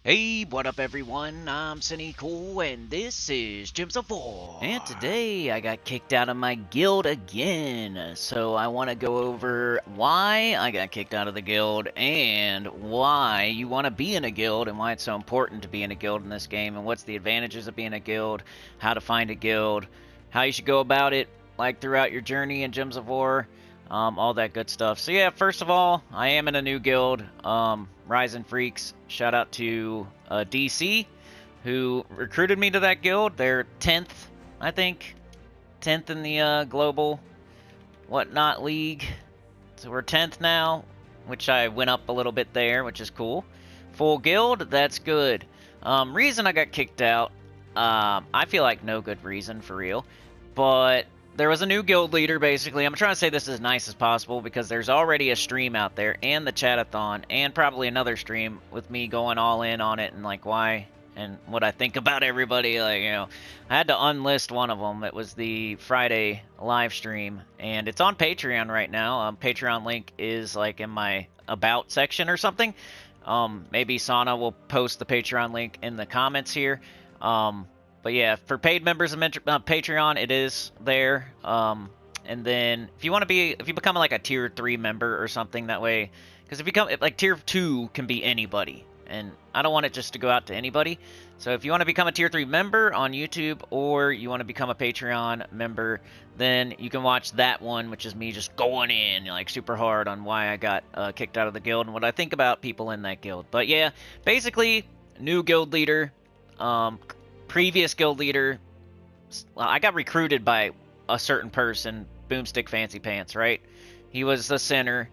Hey, what up everyone? I'm Sinnycool and this is Gems of War. And today I got kicked out of my guild again. So I want to go over why I got kicked out of the guild and why you want to be in a guild and why it's so important to be in a guild in this game and what's the advantages of being a guild, how to find a guild, how you should go about it like throughout your journey in Gems of War. All that good stuff. So yeah, first of all, I am in a new guild, Rising Freaks. Shout out to DC, who recruited me to that guild. They're 10th, I think, 10th in the global whatnot league. So we're 10th now, which I went up a little bit there, which is cool. Full guild, that's good. Reason I got kicked out, I feel like no good reason for real, but there was a new guild leader, basically. I'm trying to say this as nice as possible because there's already a stream out there and the chatathon and probably another stream with me going all in on it and like why and what I think about everybody. Like, you know, I had to unlist one of them. It was the Friday live stream and it's on Patreon right now. Patreon link is like in my about section or something. Maybe Sana will post the Patreon link in the comments here. But yeah, for paid members of Patreon, it is there. And then if you become like a tier 3 member or something that way, because if you become like tier 2 can be anybody, and I don't want it just to go out to anybody. So if you want to become a tier 3 member on YouTube or you want to become a Patreon member, then you can watch that one, which is me just going in like super hard on why I got kicked out of the guild and what I think about people in that guild. But yeah, basically new guild leader. Previous guild leader, I got recruited by a certain person, Boomstick Fancy Pants, right? He was the center.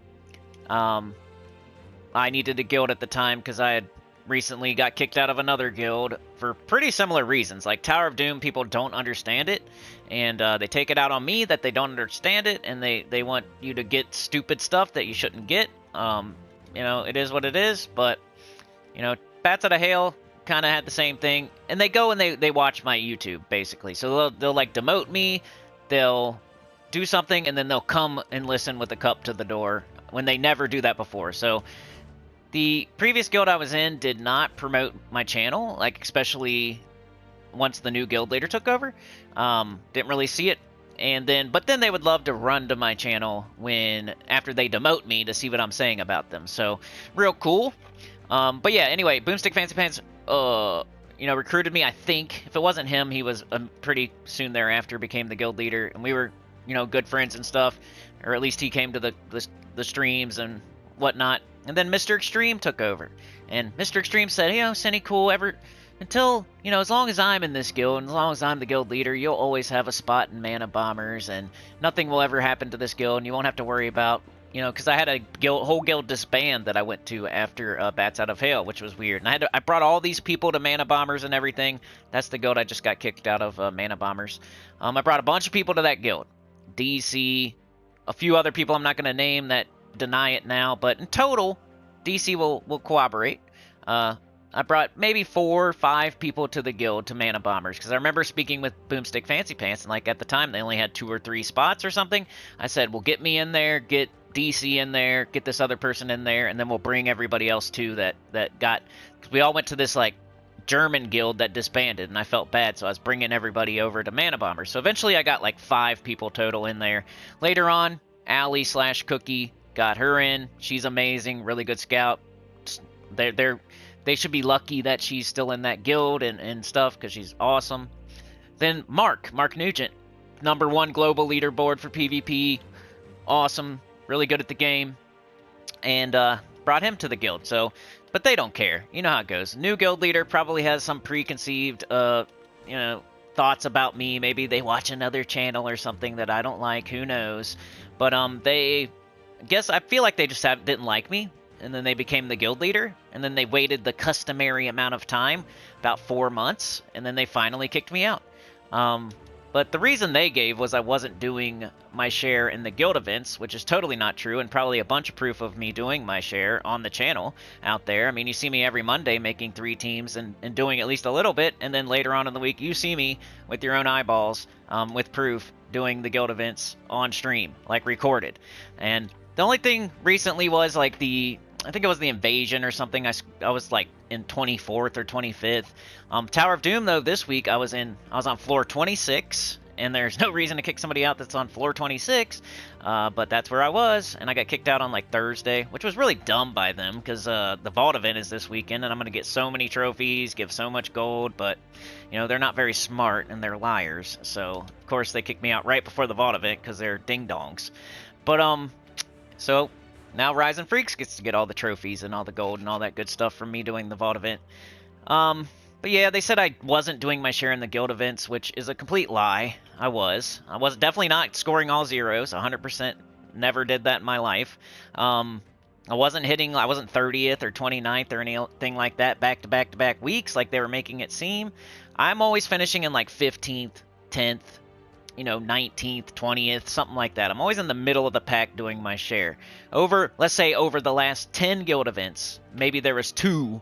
I needed a guild at the time because I had recently got kicked out of another guild for pretty similar reasons. Like Tower of Doom, people don't understand it, and they take it out on me that they don't understand it, and they want you to get stupid stuff that you shouldn't get. You know, it is what it is, but, you know, Bats Out of Hail kind of had the same thing, and they go and they watch my YouTube basically. So they'll like demote me, they'll do something, and then they'll come and listen with a cup to the door when they never do that before. So the previous guild I was in did not promote my channel, like especially once the new guild leader took over. Didn't really see it, but then they would love to run to my channel after they demote me to see what I'm saying about them. So real cool. But yeah, anyway, Boomstick Fancy Pants, you know, recruited me. I think if it wasn't him, he was pretty soon thereafter became the guild leader, and we were, you know, good friends and stuff, or at least he came to the streams and whatnot. And then Mr. Extreme took over, and Mr. Extreme said, you know, Sinnycool, until, you know, as long as I'm in this guild, and as long as I'm the guild leader, you'll always have a spot in Mana Bombers, and nothing will ever happen to this guild, and you won't have to worry about, you know, because I had a whole guild disband that I went to after Bats Out of Hail, which was weird. And I brought all these people to Mana Bombers and everything. That's the guild I just got kicked out of, Mana Bombers. I brought a bunch of people to that guild. DC, a few other people I'm not going to name that deny it now, but in total, DC will cooperate. I brought maybe 4 or 5 people to the guild to Mana Bombers, because I remember speaking with Boomstick Fancy Pants, and like at the time they only had 2 or 3 spots or something. I said, well, get me in there, get DC in there, get this other person in there, and then we'll bring everybody else too that got, because we all went to this like German guild that disbanded, and I felt bad, so I was bringing everybody over to Mana Bombers. So eventually I got like 5 people total in there. Later on, Allie/Cookie, got her in. She's amazing, really good scout. They should be lucky that she's still in that guild and stuff, because she's awesome. Then Mark Nugent, #1 global leaderboard for PvP, awesome, really good at the game, and brought him to the guild. So, but they don't care. You know how it goes. New guild leader probably has some preconceived, you know, thoughts about me. Maybe they watch another channel or something that I don't like. Who knows? But I feel like they just didn't like me, and then they became the guild leader, and then they waited the customary amount of time, about 4 months, and then they finally kicked me out. But the reason they gave was I wasn't doing my share in the guild events, which is totally not true, and probably a bunch of proof of me doing my share on the channel out there. I mean, you see me every Monday making 3 teams and doing at least a little bit, and then later on in the week, you see me with your own eyeballs, with proof, doing the guild events on stream, like recorded. And the only thing recently was like the I think it was the invasion or something. I was like in 24th or 25th. Tower of Doom though, this week I was on floor 26, and there's no reason to kick somebody out that's on floor 26, but that's where I was, and I got kicked out on like Thursday, which was really dumb by them, because the vault event is this weekend, and I'm gonna get so many trophies, give so much gold, but they're not very smart and they're liars, so of course they kicked me out right before the vault event because they're ding dongs. But so now Ryzen Freaks gets to get all the trophies and all the gold and all that good stuff from me doing the vault event. But yeah, they said I wasn't doing my share in the guild events, which is a complete lie. I was definitely not scoring all zeros. 100% never did that in my life. I wasn't 30th or 29th or anything like that back to back weeks like they were making it seem. I'm always finishing in like 15th, 10th, 19th, 20th, something like that. I'm always in the middle of the pack doing my share. Let's say over the last 10 guild events, maybe there was two,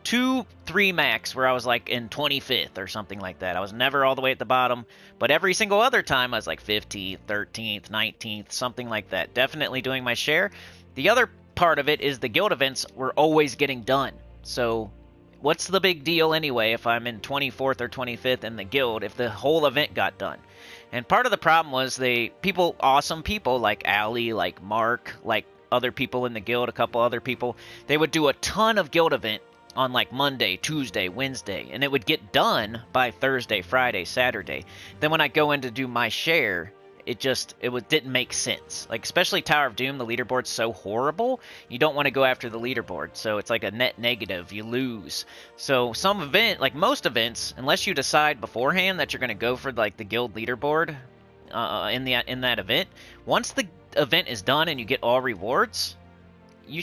3 max where I was like in 25th or something like that. I was never all the way at the bottom, but every single other time I was like 15th, 13th, 19th, something like that. Definitely doing my share. The other part of it is the guild events were always getting done. So what's the big deal anyway if I'm in 24th or 25th in the guild if the whole event got done? And part of the problem was awesome people like Allie, like Mark, like other people in the guild, a couple other people, they would do a ton of guild event on like Monday, Tuesday, Wednesday, and it would get done by Thursday, Friday, Saturday. Then when I go in to do my share, it didn't make sense. Like, especially Tower of Doom, the leaderboard's so horrible, you don't want to go after the leaderboard. So it's like a net negative, you lose. So like most events, unless you decide beforehand that you're going to go for like the guild leaderboard in that event, once the event is done and you get all rewards, you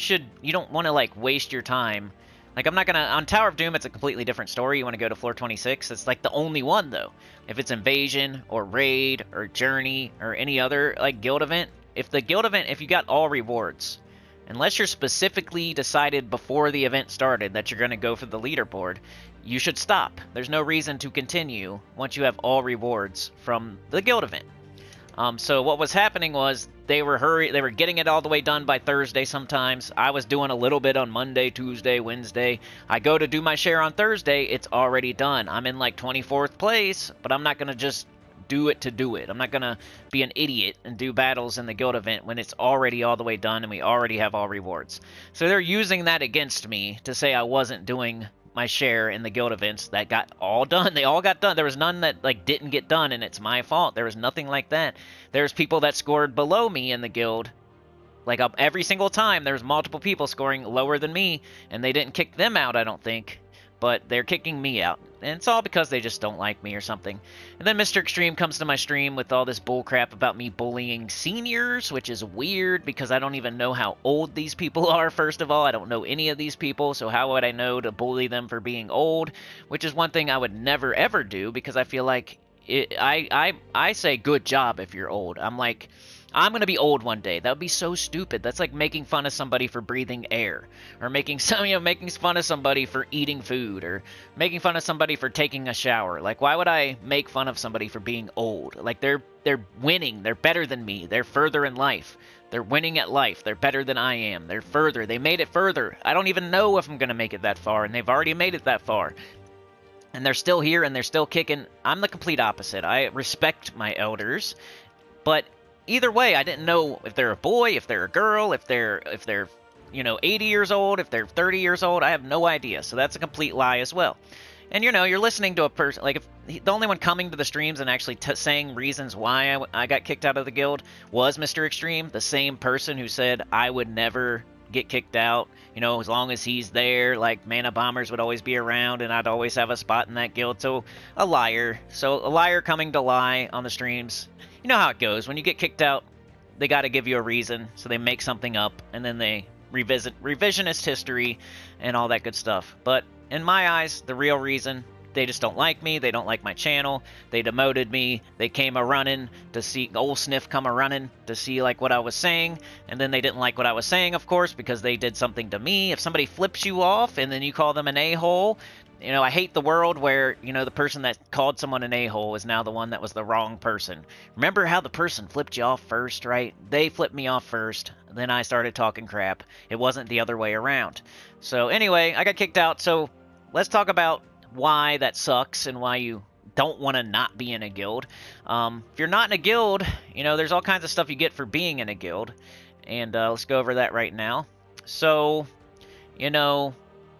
don't want to like waste your time. Like, on Tower of Doom, it's a completely different story. You want to go to floor 26. It's like the only one, though. If it's Invasion, or Raid, or Journey, or any other, like, guild event, if you got all rewards, unless you're specifically decided before the event started that you're going to go for the leaderboard, you should stop. There's no reason to continue once you have all rewards from the guild event. So what was happening was they were getting it all the way done by Thursday sometimes. I was doing a little bit on Monday, Tuesday, Wednesday. I go to do my share on Thursday, it's already done. I'm in like 24th place, but I'm not going to just do it to do it. I'm not going to be an idiot and do battles in the guild event when it's already all the way done and we already have all rewards. So they're using that against me to say I wasn't doing my share in the guild events that got all done. They all got done. There was none that like didn't get done and it's my fault. There was nothing like that. There's people that scored below me in the guild. Like every single time there's multiple people scoring lower than me and they didn't kick them out, I don't think. But they're kicking me out. And it's all because they just don't like me or something. And then Mr. Extreme comes to my stream with all this bullcrap about me bullying seniors, which is weird because I don't even know how old these people are, first of all. I don't know any of these people, so how would I know to bully them for being old? Which is one thing I would never, ever do because I feel like I say good job if you're old. I'm like, I'm going to be old one day. That would be so stupid. That's like making fun of somebody for breathing air, or making fun of somebody for eating food, or making fun of somebody for taking a shower. Like, why would I make fun of somebody for being old? Like, they're winning. They're better than me. They're further in life. They're winning at life. They're better than I am. They're further. They made it further. I don't even know if I'm going to make it that far, and they've already made it that far. And they're still here, and they're still kicking. I'm the complete opposite. I respect my elders, but either way, I didn't know if they're a boy, if they're a girl, if they're 80 years old, if they're 30 years old. I have no idea. So that's a complete lie as well. And you're listening to a person, like, if the only one coming to the streams and actually saying reasons why I got kicked out of the guild was Mr. Extreme, the same person who said I would never get kicked out, as long as he's there, like Mana Bombers would always be around and I'd always have a spot in that guild. So a liar coming to lie on the streams. You know how it goes. When you get kicked out, they got to give you a reason, so they make something up, and then they revisionist history and all that good stuff. But in my eyes, the real reason, they just don't like me. They don't like my channel. They demoted me. They came a-running to see old Sniff come a-running to see like what I was saying, and then they didn't like what I was saying, of course, because they did something to me. If somebody flips you off and then you call them an a-hole, You know, I hate the world where, you know, the person that called someone an a-hole is now the one that was the wrong person. Remember how the person flipped you off first, right? They flipped me off first, then I started talking crap. It wasn't the other way around. So anyway, I got kicked out, so let's talk about why that sucks and why you don't want to not be in a guild. If you're not in a guild, you know, there's all kinds of stuff you get for being in a guild. And let's go over that right now. So, you know,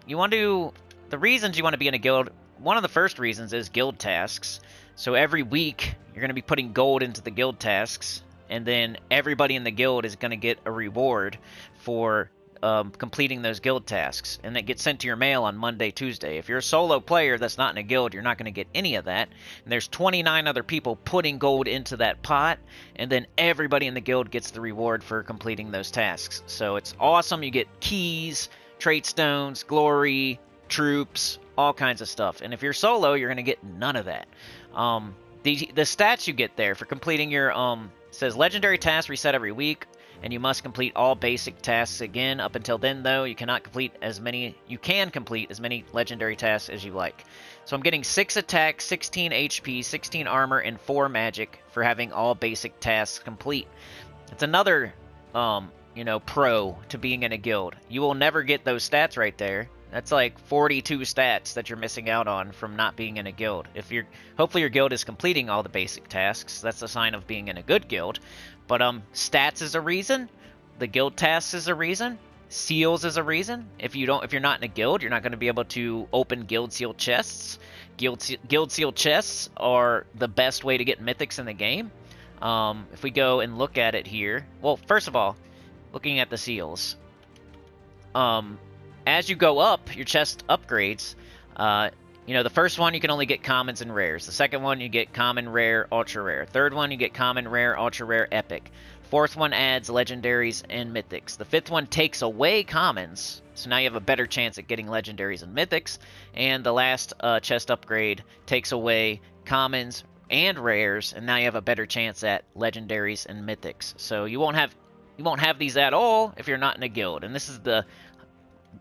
you want to... The reasons you want to be in a guild, one of the first reasons is guild tasks. So every week, you're going to be putting gold into the guild tasks, and then everybody in the guild is going to get a reward for completing those guild tasks, and that gets sent to your mail on Monday, Tuesday. If you're a solo player that's not in a guild, you're not going to get any of that. And there's 29 other people putting gold into that pot, and then everybody in the guild gets the reward for completing those tasks. So it's awesome. You get keys, trait stones, glory, troops, all kinds of stuff. And if you're solo, you're going to get none of that. The stats you get there for completing your says legendary tasks reset every week, and you must complete all basic tasks again. Up until then, though, you can complete as many legendary tasks as you like. So I'm getting 6 attack, 16 HP, 16 armor, and 4 magic for having all basic tasks complete. It's another you know, pro to being in a guild. You will never get those stats right there. That's like 42 stats that you're missing out on from not being in a guild. Hopefully your guild is completing all the basic tasks. That's a sign of being in a good guild. But stats is a reason. The guild tasks is a reason. Seals is a reason. If you're not in a guild, you're not going to be able to open guild seal chests. Guild seal chests are the best way to get mythics in the game. If we go and look at it here, well, first of all, looking at the seals, as you go up, your chest upgrades. You know, the first one you can only get commons and rares. The second one you get common, rare, ultra rare. Third one you get common, rare, ultra rare, epic. Fourth one adds legendaries and mythics. The fifth one takes away commons, so now you have a better chance at getting legendaries and mythics. And the last chest upgrade takes away commons and rares, and now you have a better chance at legendaries and mythics. So you won't have these at all if you're not in a guild. And this is the,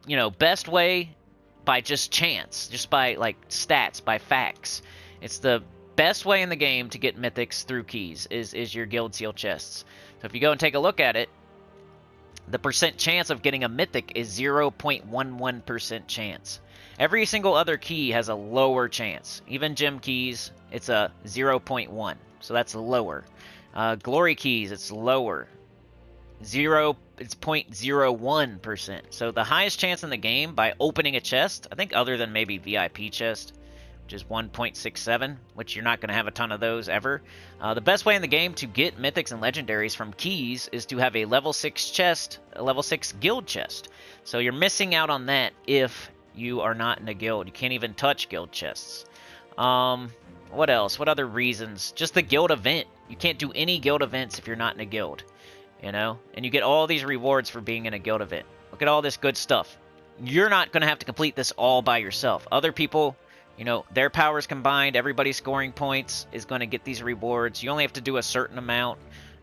you know, best way, by just chance, just by like stats, by facts. It's the best way in the game to get mythics through keys is your guild seal chests. So if you go and take a look at it, the percent chance of getting a mythic is 0.11% chance. Every single other key has a lower chance. Even gem keys, it's a 0.1, so that's lower. Glory keys, it's lower. It's 0.01%. So the highest chance in the game by opening a chest, I think other than maybe VIP chest, which is 1.67, which you're not going to have a ton of those ever. The best way in the game to get mythics and legendaries from keys is to have a level 6 chest, a level 6 guild chest. So you're missing out on that if you are not in a guild. You can't even touch guild chests. What else? What other reasons? Just the guild event. You can't do any guild events if you're not in a guild. You know? And you get all these rewards for being in a guild event. Look at all this good stuff. You're not going to have to complete this all by yourself. Other people, you know, their powers combined, everybody's scoring points is going to get these rewards. You only have to do a certain amount,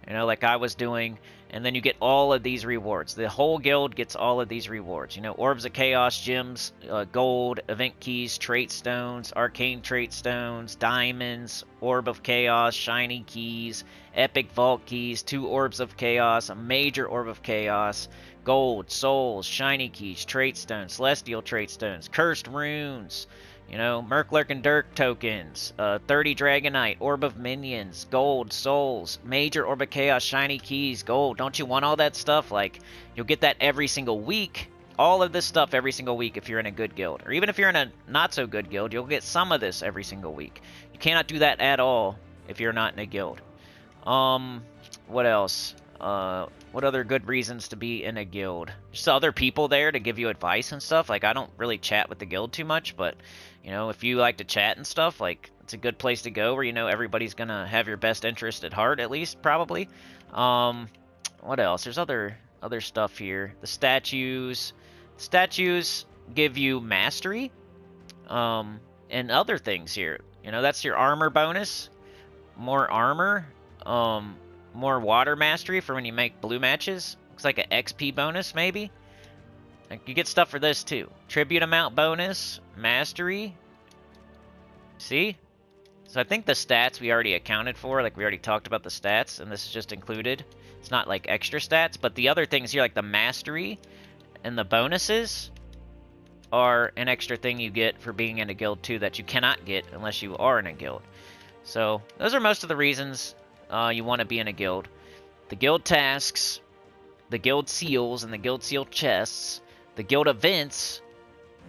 you know, like I was doing, and then you get all of these rewards. The whole guild gets all of these rewards. You know, Orbs of Chaos, Gems, Gold, Event Keys, Trait Stones, Arcane Trait Stones, Diamonds, Orb of Chaos, Shiny Keys, Epic Vault Keys, 2 Orbs of Chaos, a Major Orb of Chaos, Gold, Souls, Shiny Keys, Trait Stones, Celestial Trait Stones, Cursed Runes, you know, Merklurk and Dirk tokens, 30 Dragonite, Orb of Minions, Gold, Souls, Major Orb of Chaos, Shiny Keys, Gold. Don't you want all that stuff? Like, you'll get that every single week. All of this stuff every single week if you're in a good guild. Or even if you're in a not-so-good guild, you'll get some of this every single week. You cannot do that at all if you're not in a guild. What else? What other good reasons to be in a guild? Just other people there to give you advice and stuff. Like, I don't really chat with the guild too much, but, you know, if you like to chat and stuff, like, it's a good place to go where, you know, everybody's gonna have your best interest at heart, at least, probably. What else? There's other stuff here. The statues. Statues give you mastery, and other things here. You know, that's your armor bonus. More armor. More water mastery for when you make blue matches. Looks like an XP bonus, maybe. Like, you get stuff for this too. Tribute amount bonus, mastery. See? So I think the stats we already accounted for, like we already talked about the stats, and this is just included. It's not like extra stats, but the other things here, like the mastery and the bonuses, are an extra thing you get for being in a guild too that you cannot get unless you are in a guild. So those are most of the reasons you want to be in a guild. The guild tasks, the guild seals and the guild seal chests, the guild events,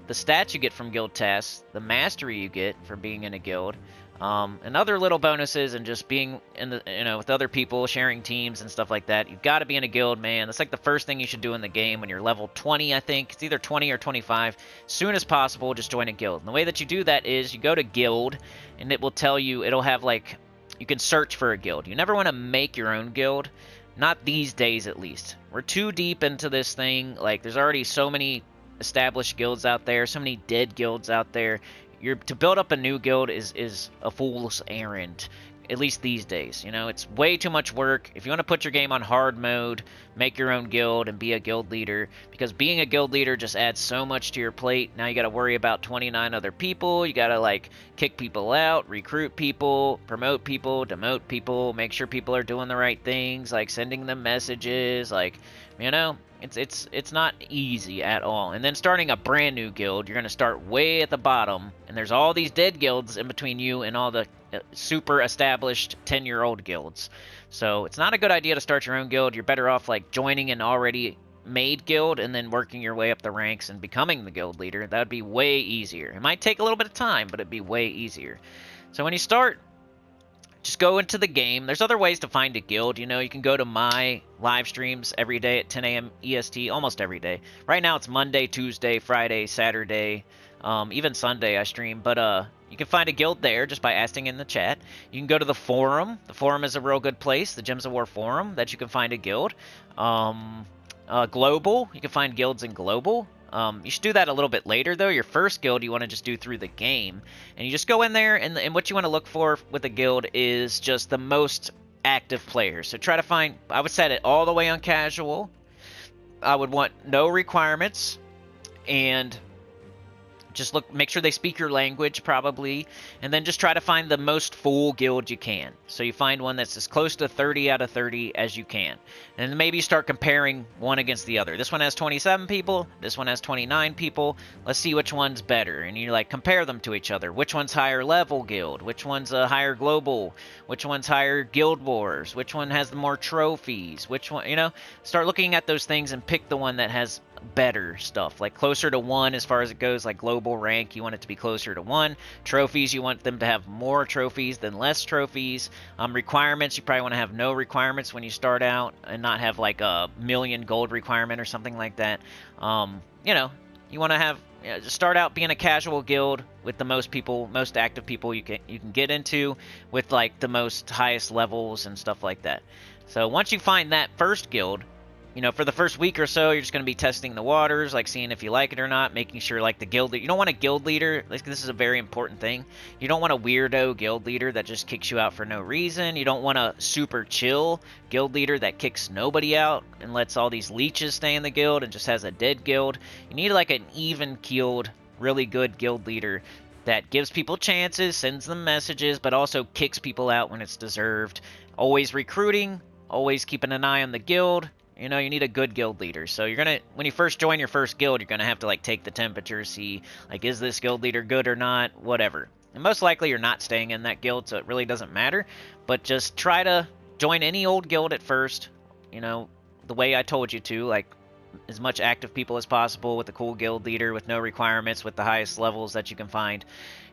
the stats you get from guild tasks, the mastery you get from being in a guild, and other little bonuses, and just being in the with other people, sharing teams and stuff like that. You've got to be in a guild, man. That's like the first thing you should do in the game when you're level 20. I think it's either 20 or 25. As soon as possible, just join a guild. And the way that you do that is you go to guild, and it will tell you. It'll have like you can search for a guild. You never want to make your own guild. Not these days, at least. We're too deep into this thing. Like, there's already so many established guilds out there, so many dead guilds out there. To build up a new guild is a fool's errand, at least these days. It's way too much work. If you want to put your game on hard mode, make your own guild and be a guild leader, because being a guild leader just adds so much to your plate. Now you got to worry about 29 other people. You got to like kick people out, recruit people, promote people, demote people, make sure people are doing the right things, like sending them messages, like, it's not easy at all. And then starting a brand new guild, you're going to start way at the bottom, and there's all these dead guilds in between you and all the super established 10-year-old guilds. So it's not a good idea to start your own guild. You're better off like joining an already made guild and then working your way up the ranks and becoming the guild leader. That would be way easier. It might take a little bit of time, but it'd be way easier. So when you start, just go into the game. There's other ways to find a guild. You can go to my live streams every day at 10 a.m. EST, almost every day. Right now it's Monday, Tuesday, Friday, Saturday, even Sunday I stream. But you can find a guild there just by asking in the chat. You can go to the forum. The forum is a real good place, the Gems of War forum, that you can find a guild. Global, you can find guilds in Global. You should do that a little bit later, though. Your first guild you want to just do through the game. And you just go in there, and what you want to look for with a guild is just the most active players. So try to find, I would set it all the way on casual. I would want no requirements, and just make sure they speak your language, probably, and then just try to find the most full guild you can. So you find one that's as close to 30 out of 30 as you can. And then maybe start comparing one against the other. This one has 27 people, this one has 29 people. Let's see which one's better. And you compare them to each other. Which one's higher level guild? Which one's a higher global? Which one's higher guild wars? Which one has the more trophies? Which one, start looking at those things and pick the one that has better stuff, like closer to 1 as far as it goes, like global rank, you want it to be closer to 1. Trophies, you want them to have more trophies than less trophies. Requirements, you probably want to have no requirements when you start out, and not have like a 1,000,000 gold requirement or something like that. You want to have just start out being a casual guild with the most people, most active people you can get into, with like the most highest levels and stuff like that. So once you find that first guild, for the first week or so, you're just going to be testing the waters, like seeing if you like it or not, making sure, like, the guild leader. You don't want a guild leader. Like, this is a very important thing. You don't want a weirdo guild leader that just kicks you out for no reason. You don't want a super chill guild leader that kicks nobody out and lets all these leeches stay in the guild and just has a dead guild. You need, like, an even-keeled, really good guild leader that gives people chances, sends them messages, but also kicks people out when it's deserved. Always recruiting, always keeping an eye on the guild. You need a good guild leader. So when you first join your first guild, you're gonna have to like take the temperature, see like, is this guild leader good or not, whatever. And most likely you're not staying in that guild, so it really doesn't matter. But just try to join any old guild at first, the way I told you to, like as much active people as possible, with a cool guild leader, with no requirements, with the highest levels that you can find.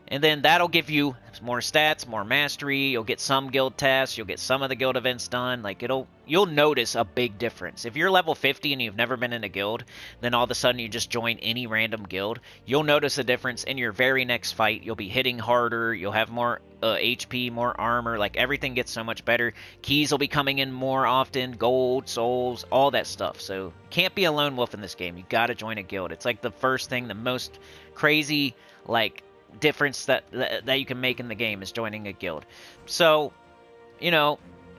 And then that'll give you more stats, more mastery. You'll get some guild tasks. You'll get some of the guild events done. Like, you'll notice a big difference. If you're level 50 and you've never been in a guild, then all of a sudden you just join any random guild, you'll notice a difference in your very next fight. You'll be hitting harder. You'll have more HP, more armor. Like, everything gets so much better. Keys will be coming in more often. Gold, souls, all that stuff. So you can't be a lone wolf in this game. You got to join a guild. It's like the first thing, the most crazy, like, difference that you can make in the game is joining a guild. So,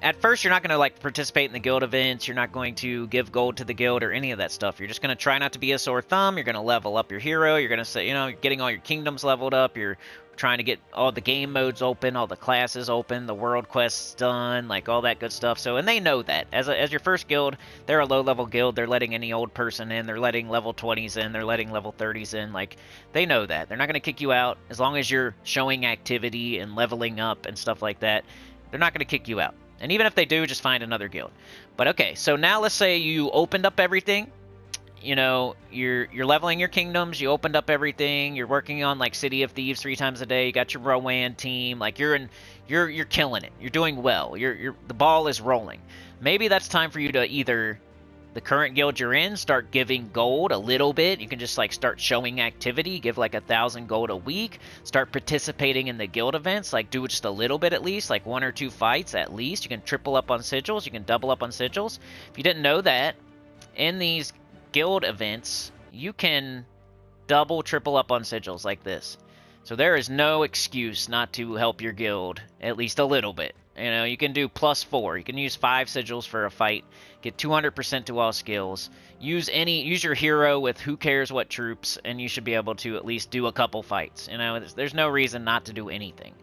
at first, you're not going to like participate in the guild events. You're not going to give gold to the guild or any of that stuff. You're just going to try not to be a sore thumb. You're going to level up your hero. You're going to say, you're getting all your kingdoms leveled up. You're trying to get all the game modes open, all the classes open, the world quests done, like all that good stuff. So, and they know that as your first guild, they're a low-level guild. They're letting any old person in. They're letting level 20s in. They're letting level 30s in. Like, they know that. They're not going to kick you out as long as you're showing activity and leveling up and stuff like that. They're not going to kick you out. And even if they do, just find another guild. But okay, so now let's say you opened up everything. You're leveling your kingdoms. You opened up everything. You're working on like City of Thieves 3 times a day. You got your Rowan team. Like you're killing it. You're doing well. The ball is rolling. Maybe that's time for you to either the current guild you're in start giving gold a little bit. You can just like start showing activity. Give like 1,000 gold a week. Start participating in the guild events. Like do just a little bit at least, like 1 or 2 fights at least. You can triple up on sigils. You can double up on sigils. If you didn't know that, in these guild events, you can double, triple up on sigils like this. So there is no excuse not to help your guild at least a little bit. You can do +4. You can use 5 sigils for a fight. Get 200% to all skills. Use your hero with who cares what troops, and you should be able to at least do a couple fights. There's no reason not to do anything.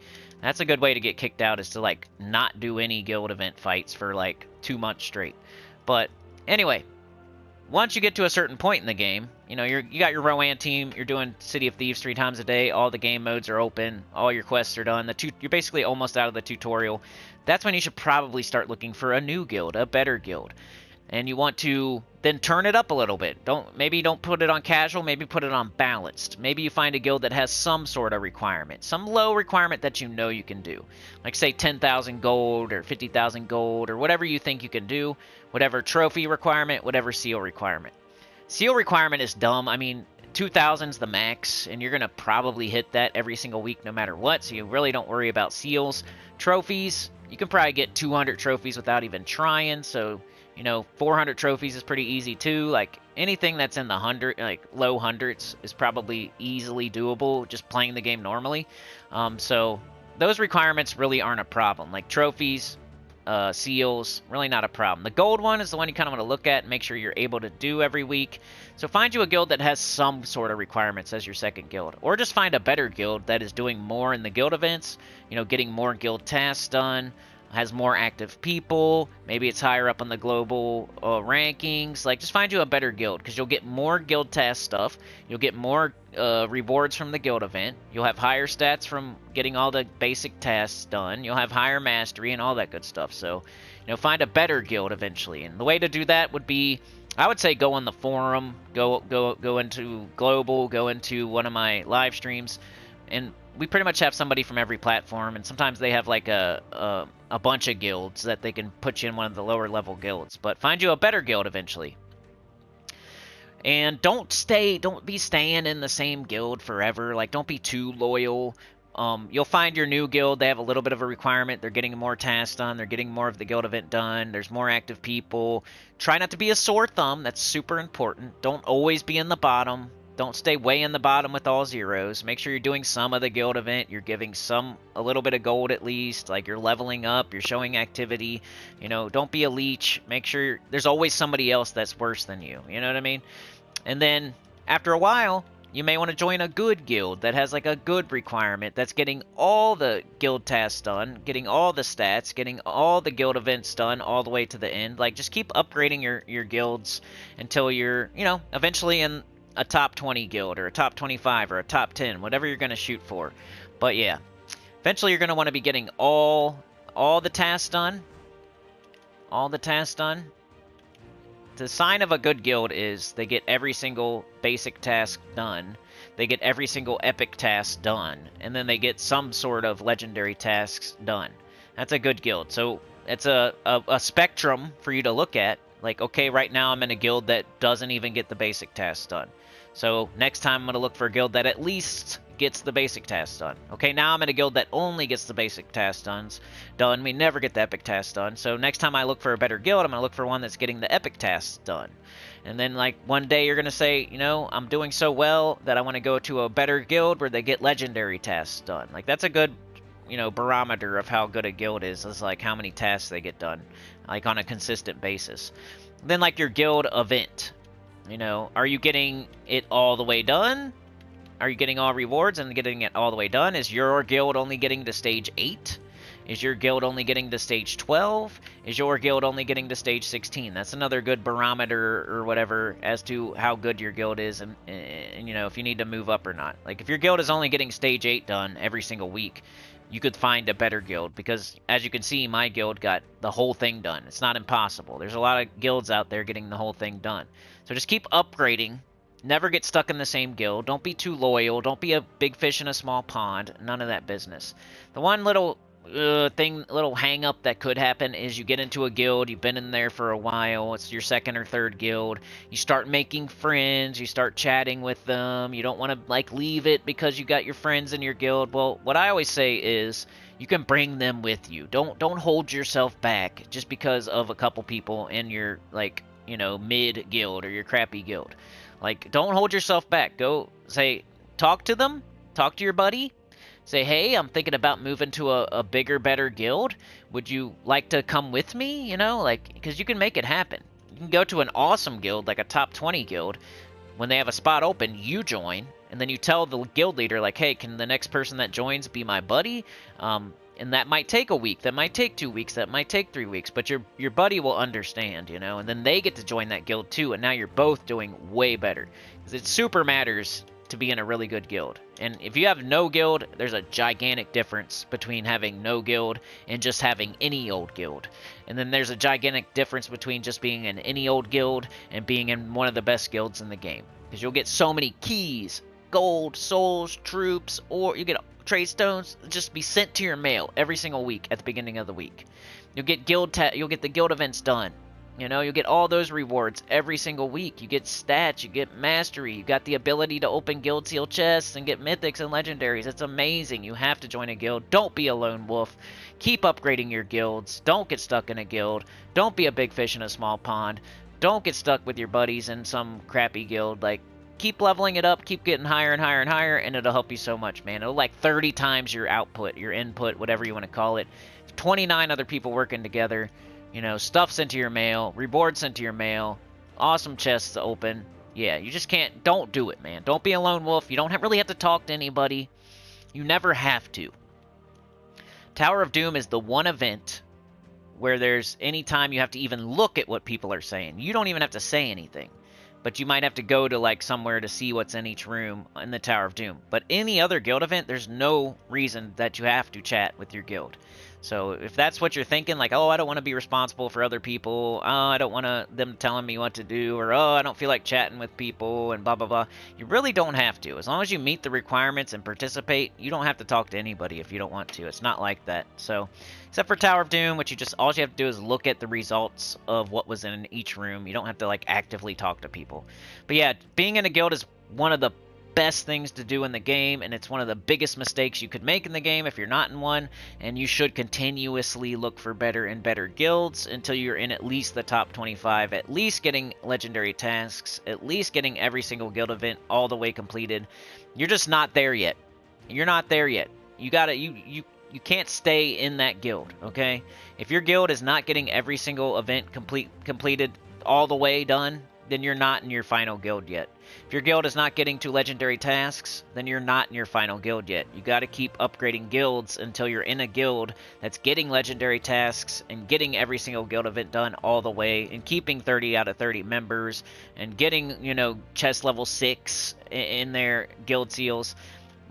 That's a good way to get kicked out, is to like not do any guild event fights for like 2 months straight. But anyway, once you get to a certain point in the game, you got your Rowan team, you're doing City of Thieves 3 times a day, all the game modes are open, all your quests are done, you're basically almost out of the tutorial. That's when you should probably start looking for a new guild, a better guild. And you want to then turn it up a little bit. Maybe don't put it on casual, maybe put it on balanced. Maybe you find a guild that has some sort of requirement, some low requirement that you can do. Like say 10,000 gold or 50,000 gold or whatever you think you can do, whatever trophy requirement, whatever seal requirement. Seal requirement is dumb. I mean, 2,000's the max, and you're going to probably hit that every single week no matter what, so you really don't worry about seals. Trophies, you can probably get 200 trophies without even trying, so 400 trophies is pretty easy too. Like anything that's in the low hundreds is probably easily doable just playing the game normally. So those requirements really aren't a problem. Like trophies, seals, really not a problem. The gold one is the one you kind of want to look at and make sure you're able to do every week. So find you a guild that has some sort of requirements as your second guild, or just find a better guild that is doing more in the guild events, getting more guild tasks done, has more active people, maybe it's higher up on the global rankings. Like, just find you a better guild, because you'll get more guild task stuff, you'll get more rewards from the guild event, you'll have higher stats from getting all the basic tasks done, you'll have higher mastery and all that good stuff. So, find a better guild eventually. And the way to do that would be, I would say, go on the forum, go into global, go into one of my live streams, and we pretty much have somebody from every platform, and sometimes they have like a bunch of guilds that they can put you in one of the lower level guilds. But find you a better guild eventually. And don't be staying in the same guild forever. Like, don't be too loyal. You'll find your new guild, they have a little bit of a requirement. They're getting more tasks done. They're getting more of the guild event done. There's more active people. Try not to be a sore thumb. That's super important. Don't always be in the bottom. Don't stay way in the bottom with all zeros. Make sure you're doing some of the guild event. You're giving a little bit of gold at least. Like, you're leveling up. You're showing activity. Don't be a leech. Make sure there's always somebody else that's worse than you. You know what I mean? And then after a while, you may want to join a good guild that has like a good requirement, that's getting all the guild tasks done, getting all the stats, getting all the guild events done all the way to the end. Like, just keep upgrading your guilds until you're, eventually in a top 20 guild, or a top 25, or a top 10, whatever you're going to shoot for. But yeah, eventually you're going to want to be getting all the tasks done. All the tasks done. The sign of a good guild is they get every single basic task done, they get every single epic task done, and then they get some sort of legendary tasks done. That's a good guild. So it's a spectrum for you to look at. Like, okay, right now I'm in a guild that doesn't even get the basic tasks done. So next time I'm going to look for a guild that at least gets the basic tasks done. Okay, now I'm in a guild that only gets the basic tasks done. We never get the epic tasks done. So next time I look for a better guild, I'm going to look for one that's getting the epic tasks done. And then, like, one day you're going to say, I'm doing so well that I want to go to a better guild where they get legendary tasks done. Like, that's a good you know, barometer of how good a guild is like how many tasks they get done, like on a consistent basis. Then like your guild event, you know, are you getting it all the way done? Are you getting all rewards and getting it all the way done? Is your guild only getting to stage 8? Is your guild only getting to stage 12? Is your guild only getting to stage 16? That's another good barometer or whatever as to how good your guild is and you know, if you need to move up or not. Like, if your guild is only getting stage 8 done every single week, you could find a better guild because, as you can see, my guild got the whole thing done. It's not impossible. There's a lot of guilds out there getting the whole thing done. So just keep upgrading. Never get stuck in the same guild. Don't be too loyal. Don't be a big fish in a small pond. None of that business. The one little little hang up that could happen is you get into a guild, you've been in there for a while, it's your second or third guild, you start making friends, you start chatting with them, you don't want to like leave it because you got your friends in your guild. Well, what I always say is you can bring them with you. Don't hold yourself back just because of a couple people in your, like, you know, mid guild or your crappy guild. Like, don't hold yourself back. Go say, talk to them, talk to your buddy. Say, hey, I'm thinking about moving to a bigger, better guild. Would you like to come with me? You know, like, because you can make it happen. You can go to an awesome guild, like a top 20 guild. When they have a spot open, you join, and then you tell the guild leader, like, hey, can the next person that joins be my buddy? And that might take a week, that might take 2 weeks, that might take 3 weeks, but your buddy will understand, you know, and then they get to join that guild too, and now you're both doing way better. Because it super matters to be in a really good guild. And if you have no guild, there's a gigantic difference between having no guild and just having any old guild. And then there's a gigantic difference between just being in any old guild and being in one of the best guilds in the game. Because you'll get so many keys, gold, souls, troops, or you get trade stones just be sent to your mail every single week at the beginning of the week. You'll get you'll get the guild events done. You know, you get all those rewards every single week. You get stats, you get mastery, you got the ability to open guild seal chests and get mythics and legendaries. It's amazing. You have to join a guild. Don't be a lone wolf. Keep upgrading your guilds. Don't get stuck in a guild. Don't be a big fish in a small pond. Don't get stuck with your buddies in some crappy guild. Like, keep leveling it up, keep getting higher and higher and higher, and it'll help you so much, man. It'll like 30 times your output, your input, whatever you want to call it. 29 other people working together. You know, stuff sent to your mail, rewards sent to your mail, awesome chests to open. Yeah, you just can't, don't do it, man. Don't be a lone wolf. You don't really have to talk to anybody. You never have to. Tower of Doom is the one event where there's any time you have to even look at what people are saying. You don't even have to say anything. But you might have to go to, like, somewhere to see what's in each room in the Tower of Doom. But any other guild event, there's no reason that you have to chat with your guild. So if that's what you're thinking, like, oh, I don't want to be responsible for other people, oh, I don't want them telling me what to do, or oh, I don't feel like chatting with people, and blah, blah, blah. You really don't have to. As long as you meet the requirements and participate, you don't have to talk to anybody if you don't want to. It's not like that. So, except for Tower of Doom, which all you have to do is look at the results of what was in each room. You don't have to, like, actively talk to people. But yeah, being in a guild is one of the best things to do in the game, and it's one of the biggest mistakes you could make in the game if you're not in one, and you should continuously look for better and better guilds until you're in at least the top 25, at least getting legendary tasks, at least getting every single guild event all the way completed. You're just not there yet. You're not there yet. You gotta, you can't stay in that guild, okay? If your guild is not getting every single event completed all the way done, then you're not in your final guild yet. If your guild is not getting to legendary tasks, then you're not in your final guild yet. You got to keep upgrading guilds until you're in a guild that's getting legendary tasks and getting every single guild event done all the way and keeping 30 out of 30 members and getting, you know, chest level 6 in their guild seals.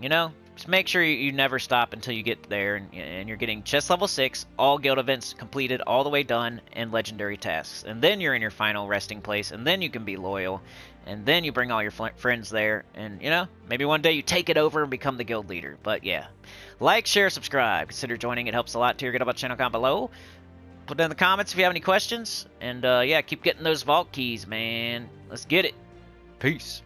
You know, just make sure you never stop until you get there and you're getting chest level 6, all guild events completed, all the way done, and legendary tasks. And then you're in your final resting place, and then you can be loyal, and then you bring all your friends there, and, you know, maybe one day you take it over and become the guild leader. But yeah, like, share, subscribe. Consider joining. It helps a lot to get about the channel comment below. Put it in the comments if you have any questions. And yeah, keep getting those vault keys, man. Let's get it. Peace.